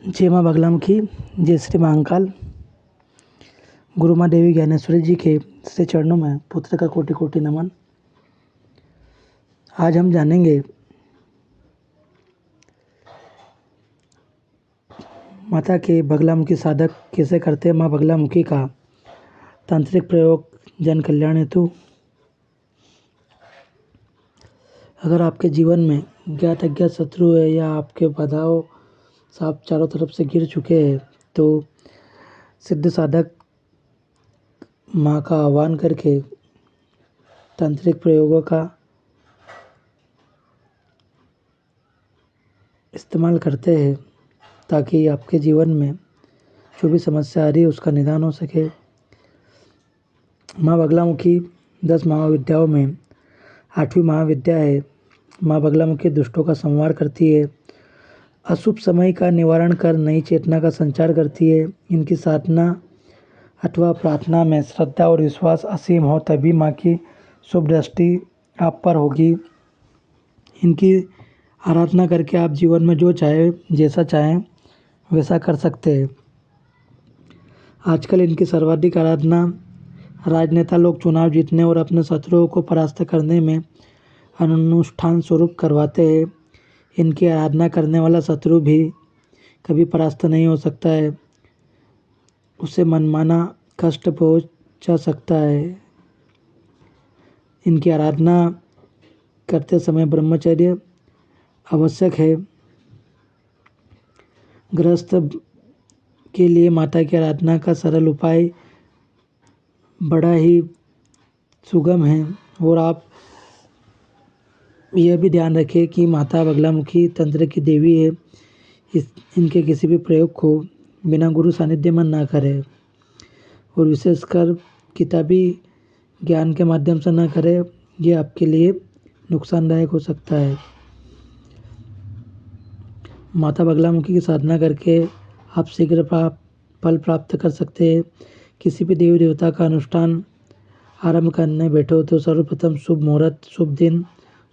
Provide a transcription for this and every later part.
जय माँ बगलामुखी, जय श्री महाकाल। गुरु माँ देवी ज्ञानेश्वरी जी के श्री चरणों में पुत्र का कोटि कोटि नमन। आज हम जानेंगे माता के बगलामुखी साधक कैसे करते हैं। माँ बगलामुखी का तांत्रिक प्रयोग जन कल्याण हेतु। अगर आपके जीवन में ज्ञात अज्ञात शत्रु है या आपके बाधाओं साप चारों तरफ से गिर चुके हैं तो सिद्ध साधक माँ का आह्वान करके तांत्रिक प्रयोगों का इस्तेमाल करते हैं ताकि आपके जीवन में जो भी समस्या आ रही है उसका निदान हो सके। माँ बगलामुखी 10 महाविद्याओं में 8वीं महाविद्या है। माँ बगलामुखी दुष्टों का संहार करती है, अशुभ समय का निवारण कर नई चेतना का संचार करती है। इनकी साधना अथवा प्रार्थना में श्रद्धा और विश्वास असीम हो तभी माँ की शुभ दृष्टि आप पर होगी। इनकी आराधना करके आप जीवन में जो चाहे जैसा चाहें वैसा कर सकते हैं। आजकल इनकी सर्वाधिक आराधना राजनेता लोग चुनाव जीतने और अपने शत्रुओं को परास्त करने में अनुष्ठान स्वरूप करवाते हैं। इनकी आराधना करने वाला शत्रु भी कभी परास्त नहीं हो सकता है, उसे मनमाना कष्ट पहुंचा सकता है। इनकी आराधना करते समय ब्रह्मचर्य आवश्यक है। गृहस्थ के लिए माता की आराधना का सरल उपाय बड़ा ही सुगम है। और आप यह भी ध्यान रखें कि माता बगलामुखी तंत्र की देवी है। इनके किसी भी प्रयोग को बिना गुरु सानिध्य में ना करें और विशेषकर किताबी ज्ञान के माध्यम से ना करें, ये आपके लिए नुकसानदायक हो सकता है। माता बगलामुखी की साधना करके आप शीघ्र फल प्राप्त कर सकते हैं। किसी भी देवी देवता का अनुष्ठान आरंभ करने बैठो तो सर्वप्रथम शुभ मुहूर्त, शुभ दिन,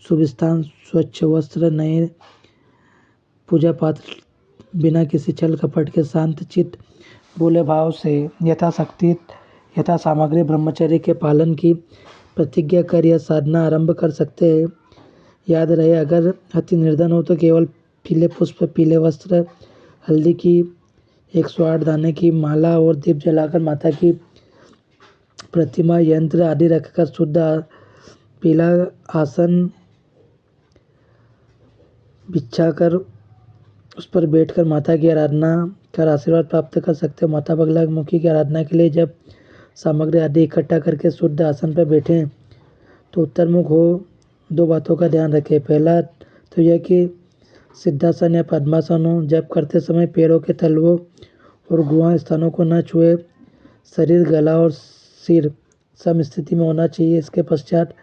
शुभ स्थान, स्वच्छ वस्त्र, नए पूजा पात्र, बिना किसी छल कपट के शांत चित्त भोले भाव से यथाशक्ति यथा सामग्री ब्रह्मचर्य के पालन की प्रतिज्ञा कर यह साधना आरंभ कर सकते हैं। याद रहे, अगर अति निर्धन हो तो केवल पीले पुष्प, पीले वस्त्र, हल्दी की 108 दाने की माला और दीप जलाकर माता की प्रतिमा, यंत्र आदि रखकर शुद्ध पीला आसन बिछाकर उस पर बैठकर माता की आराधना कर आशीर्वाद प्राप्त कर सकते हो। माता बगलामुखी की आराधना के लिए जब सामग्री आदि इकट्ठा करके शुद्ध आसन पर बैठें तो उत्तरमुख हो। 2 बातों का ध्यान रखें। पहला तो यह कि सिद्धासन या पद्मासन हो। जब करते समय पैरों के तलवों और गुहा स्थानों को न छुए। शरीर, गला और सिर सम स्थिति में होना चाहिए। इसके पश्चात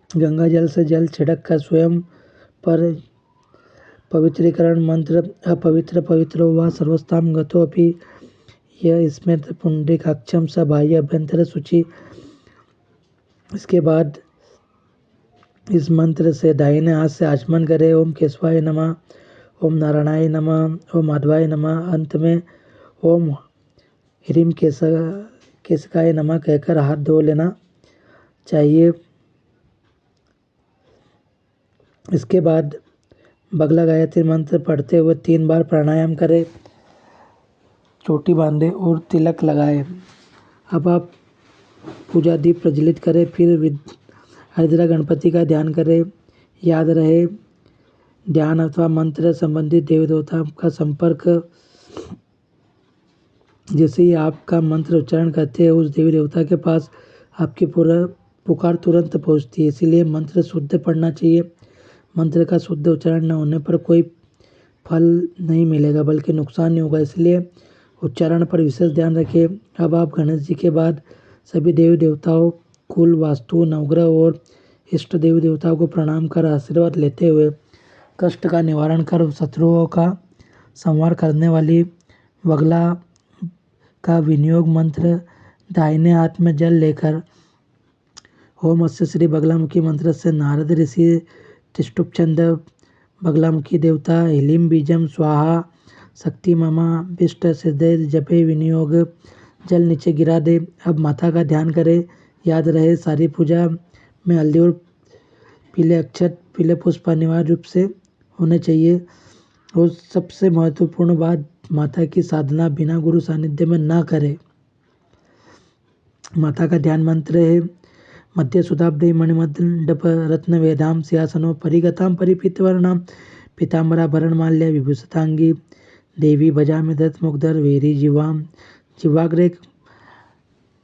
गंगा जल से जल छिड़क कर स्वयं पर पवित्रीकरण मंत्र अपवित्र पवित्र व सर्वस्थाम गतो अपि यह स्मृत पुंडरीकाक्षम स बाह्य अभ्यंतर सूचि। इसके बाद इस मंत्र से दाहिने हाथ से आचमन करें। ओम केशवाय नमः, ओम नारायणाय नमः, ओम माधवाय नमः। अंत में ओम ह्रीम केशकाय नमः कहकर हाथ धो लेना चाहिए। इसके बाद बगला गायत्री मंत्र पढ़ते हुए 3 बार प्राणायाम करें, चोटी बांधे और तिलक लगाए। अब आप पूजा दीप प्रज्वलित करें, फिर हरिद्रा गणपति का ध्यान करें। याद रहे, ध्यान अथवा मंत्र संबंधित देवी देवता का संपर्क जैसे ही आपका मंत्र उच्चारण करते हैं उस देवी देवता के पास आपकी पूरा पुकार तुरंत पहुंचती है। इसीलिए मंत्र शुद्ध पढ़ना चाहिए। मंत्र का शुद्ध उच्चारण न होने पर कोई फल नहीं मिलेगा बल्कि नुकसान ही होगा। इसलिए उच्चारण पर विशेष ध्यान रखें। अब आप गणेश जी के बाद सभी देवी देवताओं, कुल, वास्तु, नवग्रह और इष्ट देवी देवताओं को प्रणाम कर आशीर्वाद लेते हुए कष्ट का निवारण कर शत्रुओं का संहार करने वाली बगला का विनियोग मंत्र दाहिने हाथ में जल लेकर ओम अस्य श्री बगलामुखी मंत्र से नारद ऋषि तिष्टुप चंद बगलामुखी देवता हिलिम बीजम स्वाहा शक्ति ममा विष्ट सिद्धे जपे विनियोग, जल नीचे गिरा दे। अब माता का ध्यान करें। याद रहे सारी पूजा में हल्दी और पीले अक्षत पीले पुष्प अनिवार्य रूप से होने चाहिए। और सबसे महत्वपूर्ण बात, माता की साधना बिना गुरु सानिध्य में ना करें। माता का ध्यान मंत्र है मध्य सुधाब्दे मणिमंडप रत्न वेदाम सिंहासनो परिगताम परिपीतवर्णाम पीताम्बराभरण माल्य विभूषितांगी देवी भजामि दत्त मुग्धर वेरी जीवाम जीवाग्रे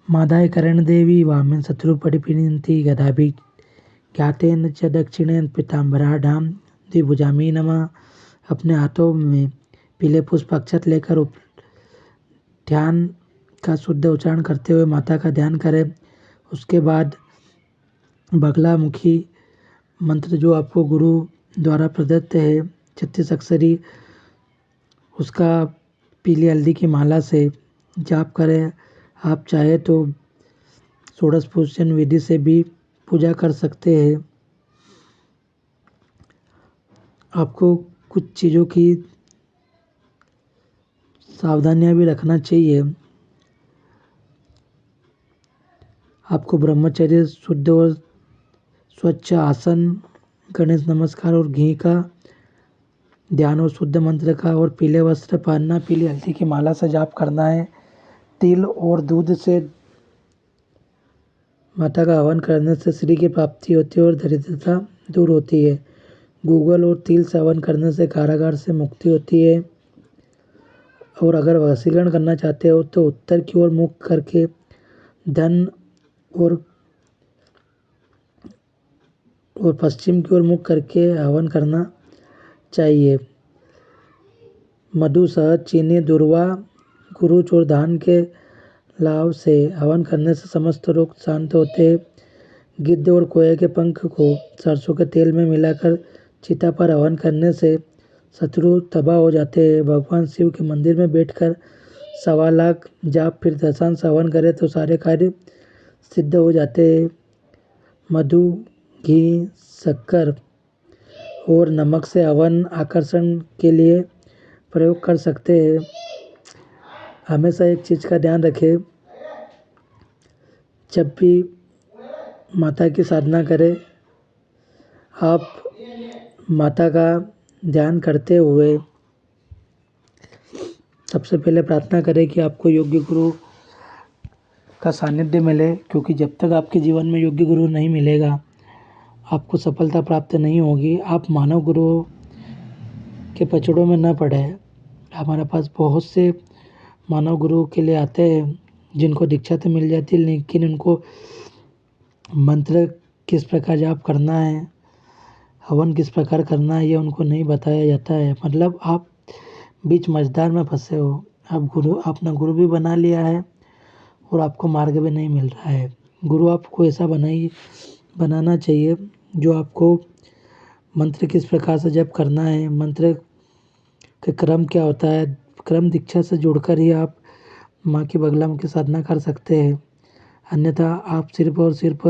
मादाय करण देवी वामिन शत्रु परिपीड़न्ति गदाभि ज्ञातेन च दक्षिणेन पीताम्बराढाम द्विभुजामी नमः। अपने हाथों में पीले पुष्प अक्षत लेकर ध्यान का शुद्ध उच्चारण करते हुए माता का ध्यान करें। उसके बाद बगला मुखी मंत्र जो आपको गुरु द्वारा प्रदत्त है 36 अक्षरी, उसका पीली हल्दी की माला से जाप करें। आप चाहे तो षोडश पूजन विधि से भी पूजा कर सकते हैं। आपको कुछ चीज़ों की सावधानियां भी रखना चाहिए। आपको ब्रह्मचर्य, शुद्ध और स्वच्छ आसन, गणेश नमस्कार और घी का ध्यान और शुद्ध मंत्र का और पीले वस्त्र पहनना, पीली हल्दी की माला से जाप करना है। तिल और दूध से माता का हवन करने से श्री की प्राप्ति होती है और दरिद्रता दूर होती है। गूगल और तिल से हवन करने से कारागार से मुक्ति होती है। और अगर वशीकरण करना चाहते हो तो उत्तर की ओर मुख करके धन और पश्चिम की ओर मुख करके हवन करना चाहिए। मधु, शहद, चीनी, दुर्वा, गुरुच और धान के लाभ से हवन करने से समस्त रोग शांत होते हैं। गिद्ध और कोए के पंख को सरसों के तेल में मिलाकर चिता पर हवन करने से शत्रु तबाह हो जाते हैं। भगवान शिव के मंदिर में बैठकर 1.25 लाख जाप फिर दशांश हवन करें तो सारे कार्य सिद्ध हो जाते हैं। मधु, घी, शक्कर और नमक से हवन आकर्षण के लिए प्रयोग कर सकते हैं। हमेशा एक चीज़ का ध्यान रखें, जब भी माता की साधना करें, आप माता का ध्यान करते हुए सबसे पहले प्रार्थना करें कि आपको योग्य गुरु का सानिध्य मिले, क्योंकि जब तक आपके जीवन में योग्य गुरु नहीं मिलेगा आपको सफलता प्राप्त नहीं होगी। आप मानव गुरुओं के पचड़ों में न पड़े। हमारे पास बहुत से मानव गुरु के लिए आते हैं जिनको दीक्षा तो मिल जाती है, लेकिन उनको मंत्र किस प्रकार जाप करना है, हवन किस प्रकार करना है, ये उनको नहीं बताया जाता है। मतलब आप बीच मझधार में फंसे हो। अपना गुरु भी बना लिया है और आपको मार्ग भी नहीं मिल रहा है। गुरु आपको ऐसा बनाना चाहिए जो आपको मंत्र किस प्रकार से जप करना है, मंत्र के क्रम क्या होता है, क्रम दीक्षा से जुड़कर ही आप माँ की बगलामुखी साधना कर सकते हैं। अन्यथा आप सिर्फ और सिर्फ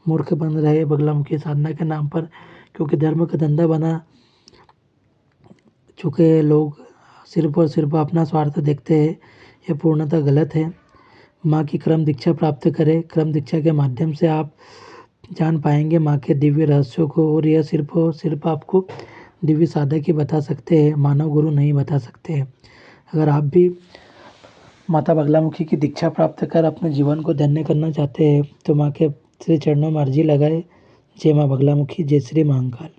मूर्ख बन रहे बगलामुखी साधना के नाम पर, क्योंकि धर्म का धंधा बना चुके लोग सिर्फ और सिर्फ अपना स्वार्थ देखते हैं। ये पूर्णतः गलत है। माँ की क्रम दीक्षा प्राप्त करें। क्रम दीक्षा के माध्यम से आप जान पाएंगे माँ के दिव्य रहस्यों को, और यह सिर्फ और सिर्फ आपको दिव्य साधक ही बता सकते हैं, मानव गुरु नहीं बता सकते हैं। अगर आप भी माता बगलामुखी की दीक्षा प्राप्त कर अपने जीवन को धन्य करना चाहते हैं तो माँ के श्री चरणों में अर्जी लगाए। जय माँ बगलामुखी, जय श्री महाकाल।